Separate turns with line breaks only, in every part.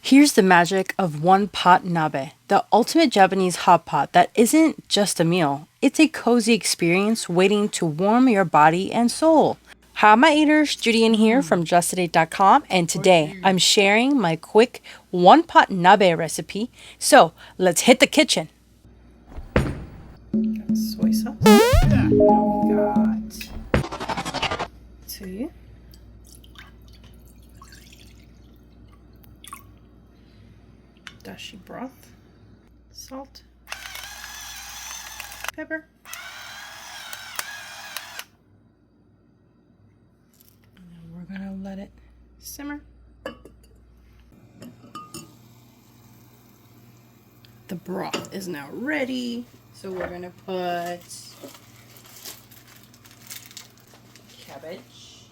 Here's the magic of One Pot Nabe, the ultimate Japanese hot pot that isn't just a meal. It's a cozy experience waiting to warm your body and soul. Hi, my eaters, Judy in here from justtoday.com, and today I'm sharing my quick One Pot Nabe recipe. So let's hit the kitchen. Got soy sauce. We got tea. Dashi broth, salt, pepper, and then we're gonna let it simmer. The broth is now ready, so we're gonna put cabbage,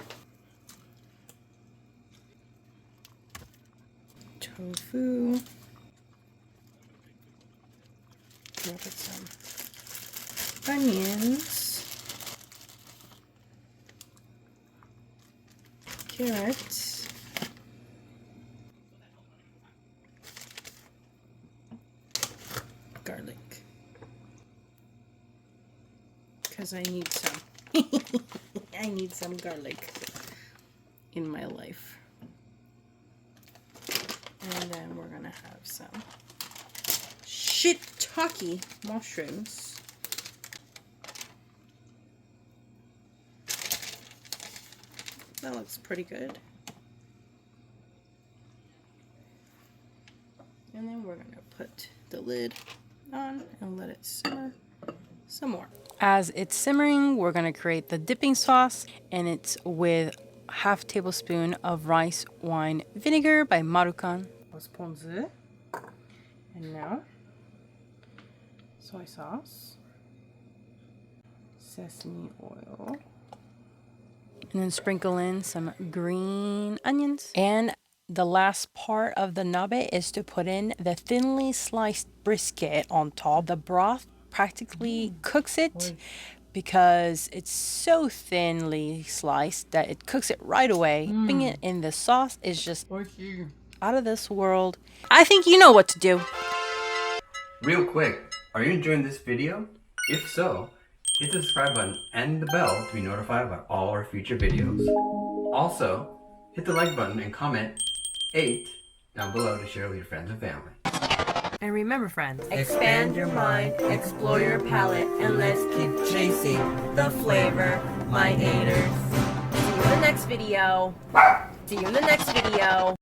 tofu. We'll put some onions, carrots, garlic, because I need some. I need some garlic in my life. And then we're gonna have some shiitake mushrooms. That looks pretty good. And then we're gonna put the lid on and let it simmer some more. As it's simmering, we're gonna create the dipping sauce, and it's with half tablespoon of rice wine vinegar by Marukan. And now soy sauce, sesame oil, and then sprinkle in some green onions. And the last part of the nabe is to put in the thinly sliced brisket on top. The broth practically cooks it because it's so thinly sliced that it cooks it right away. Putting it in the sauce is just out of this world. I think you know what to do.
Real quick, are you enjoying this video? If so, hit the subscribe button and the bell to be notified about all our future videos. Also, hit the like button and comment 8 down below to share with your friends and family.
And remember, friends, expand your mind, explore your palate, and let's keep chasing the flavor, my haters. See you in the next video. See you in the next video.